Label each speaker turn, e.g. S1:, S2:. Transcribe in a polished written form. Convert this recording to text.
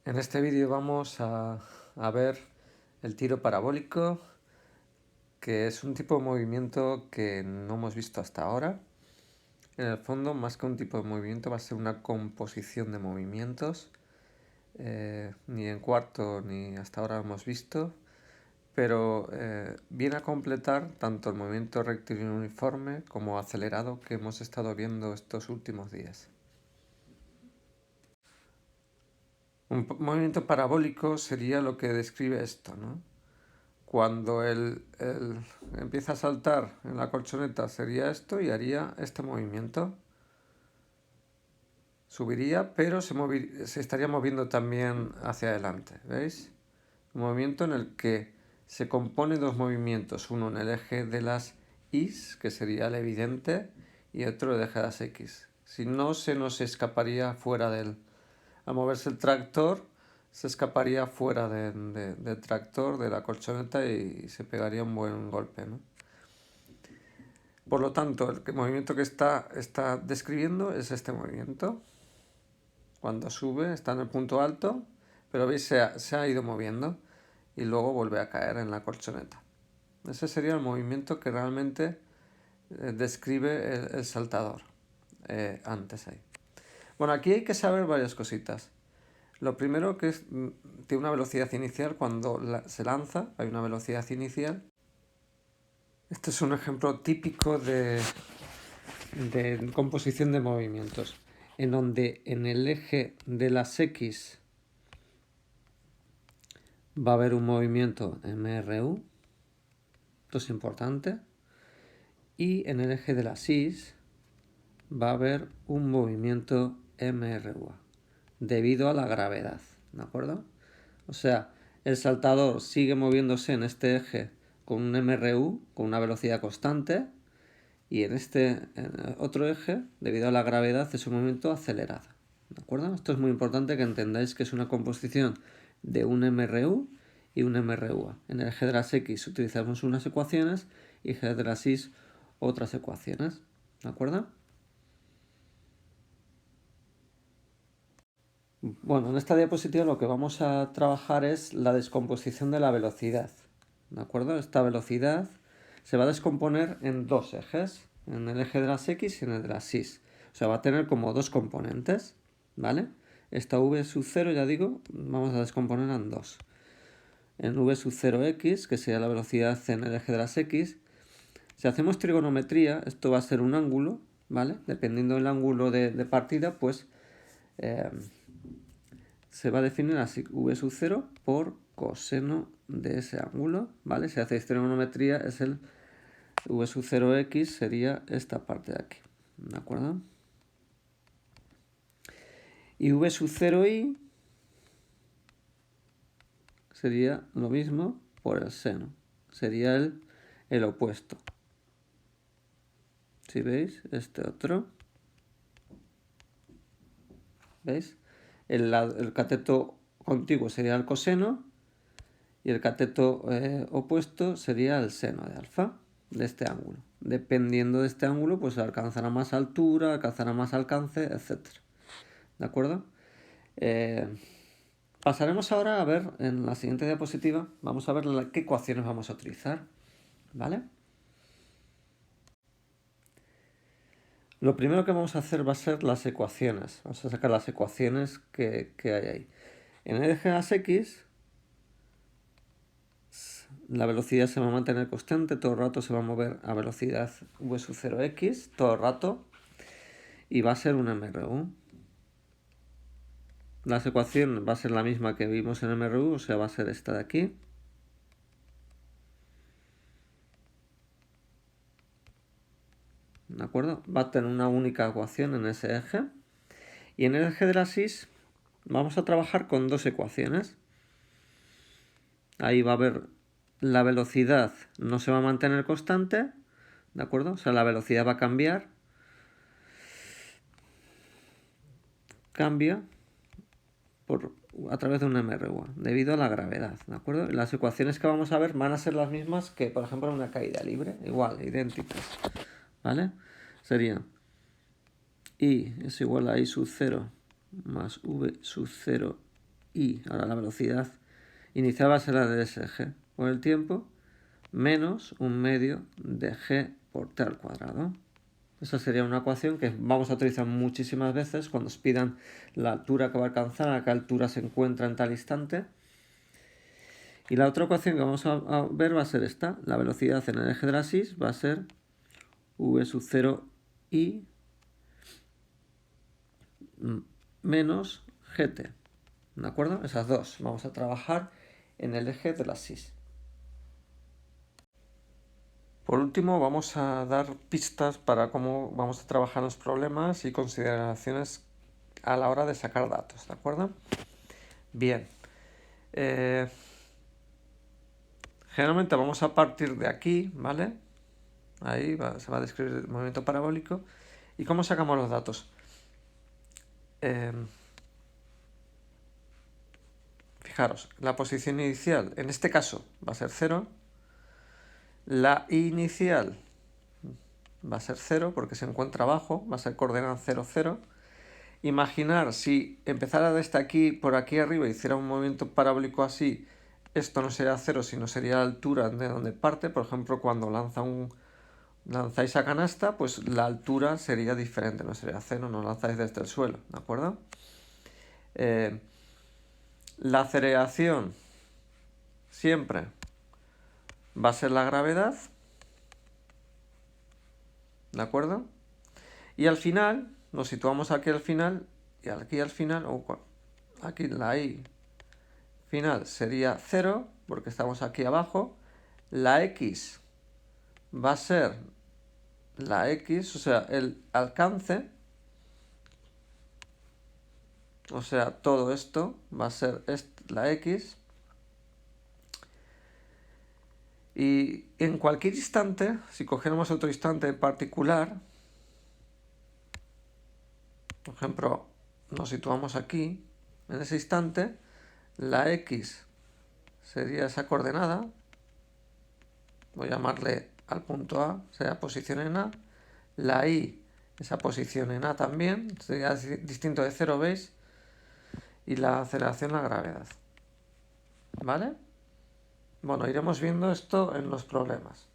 S1: En este vídeo vamos a ver el tiro parabólico, que es un tipo de movimiento que no hemos visto hasta ahora. En el fondo, más que un tipo de movimiento, va a ser una composición de movimientos. Ni en cuarto ni hasta ahora lo hemos visto, pero viene a completar tanto el movimiento rectilíneo uniforme como acelerado que hemos estado viendo estos últimos días. Un movimiento parabólico sería lo que describe esto, ¿no? Cuando él empieza a saltar en la colchoneta sería esto y haría este movimiento. Subiría, pero se estaría moviendo también hacia adelante, ¿veis? Un movimiento en el que se compone dos movimientos, uno en el eje de las Y's, que sería el evidente, y otro en el eje de las X. Si no, se nos escaparía fuera del... Al moverse el tractor, se escaparía fuera del tractor, de la colchoneta, y se pegaría un buen golpe, ¿no? Por lo tanto, el movimiento que está describiendo es este movimiento. Cuando sube, está en el punto alto, pero veis, se ha ido moviendo y luego vuelve a caer en la colchoneta. Ese sería el movimiento que realmente describe el saltador antes ahí. Bueno, aquí hay que saber varias cositas. Lo primero que es, tiene una velocidad inicial cuando se lanza, hay una velocidad inicial. Este es un ejemplo típico de composición de movimientos, en donde en el eje de las X va a haber un movimiento MRU, esto es importante, y en el eje de las Y va a haber un movimiento MRUA, debido a la gravedad, ¿de acuerdo? O sea, el saltador sigue moviéndose en este eje con un MRU, con una velocidad constante, y en otro eje, debido a la gravedad, es un movimiento acelerado, ¿de acuerdo? Esto es muy importante que entendáis que es una composición de un MRU y un MRUA. En el eje de las X utilizamos unas ecuaciones y en el eje de las Y otras ecuaciones, ¿de acuerdo? Bueno, en esta diapositiva lo que vamos a trabajar es la descomposición de la velocidad, ¿de acuerdo? Esta velocidad se va a descomponer en dos ejes, en el eje de las X y en el de las Y. O sea, va a tener como dos componentes, ¿vale? Esta v sub 0, ya digo, vamos a descomponer en dos. En v sub 0x, que sería la velocidad en el eje de las X, si hacemos trigonometría, esto va a ser un ángulo, ¿vale? Dependiendo del ángulo de partida, pues se va a definir así, v sub 0 por coseno de ese ángulo, ¿vale? Si hacéis trigonometría, es el v sub 0x, sería esta parte de aquí, ¿de acuerdo? Y v sub 0i sería lo mismo por el seno, sería el opuesto. Si veis, este otro, ¿veis? El cateto contiguo sería el coseno y el cateto opuesto sería el seno de alfa de este ángulo. Dependiendo de este ángulo, pues alcanzará más altura, alcanzará más alcance, etc. ¿De acuerdo? Pasaremos ahora a ver en la siguiente diapositiva, vamos a ver qué ecuaciones vamos a utilizar, ¿vale? Lo primero que vamos a hacer va a ser las ecuaciones. Vamos a sacar las ecuaciones que hay ahí. En el eje de las X, la velocidad se va a mantener constante, todo el rato se va a mover a velocidad v sub 0x, todo el rato, y va a ser un MRU. La ecuación va a ser la misma que vimos en MRU, o sea, va a ser esta de aquí. ¿De acuerdo? Va a tener una única ecuación en ese eje. Y en el eje de las Y vamos a trabajar con dos ecuaciones. Ahí va a haber la velocidad, no se va a mantener constante, ¿de acuerdo? O sea, la velocidad va a cambiar. Cambia a través de un MRU, debido a la gravedad, ¿de acuerdo? Las ecuaciones que vamos a ver van a ser las mismas que, por ejemplo, en una caída libre, igual, idénticas, ¿vale? Serían I es igual a I sub 0 más V sub 0 I. Ahora la velocidad inicial va a ser la de ese g por el tiempo menos 1/2 de g por t al cuadrado. Esa sería una ecuación que vamos a utilizar muchísimas veces cuando os pidan la altura que va a alcanzar, a qué altura se encuentra en tal instante. Y la otra ecuación que vamos a ver va a ser esta. La velocidad en el eje de las y va a ser v sub 0i menos gt. ¿De acuerdo? Esas dos. Vamos a trabajar en el eje de las y. Por último, vamos a dar pistas para cómo vamos a trabajar los problemas y consideraciones a la hora de sacar datos. ¿De acuerdo? Bien. Generalmente vamos a partir de aquí, ¿vale? Ahí se va a describir el movimiento parabólico. ¿Y cómo sacamos los datos? Fijaros, la posición inicial, en este caso, va a ser 0. La inicial va a ser 0 porque se encuentra abajo, va a ser coordenada 0, 0. Imaginar si empezara desde aquí, por aquí arriba, y hiciera un movimiento parabólico así, esto no sería 0, sino sería la altura de donde parte. Por ejemplo, cuando lanzáis a canasta, pues la altura sería diferente, no sería 0, no lanzáis desde el suelo, ¿de acuerdo? La aceleración siempre va a ser la gravedad, ¿de acuerdo? Y al final, nos situamos aquí al final, y aquí al final, aquí la i final sería 0, porque estamos aquí abajo. La x va a ser la x, o sea, el alcance, o sea, todo esto va a ser la x. Y en cualquier instante, si cogiéramos otro instante en particular, por ejemplo, nos situamos aquí, en ese instante, la x sería esa coordenada, voy a llamarle al punto A, sería posición en A, la y, esa posición en A también, sería distinto de 0, ¿veis? Y la aceleración, la gravedad. ¿Vale? Bueno, iremos viendo esto en los problemas.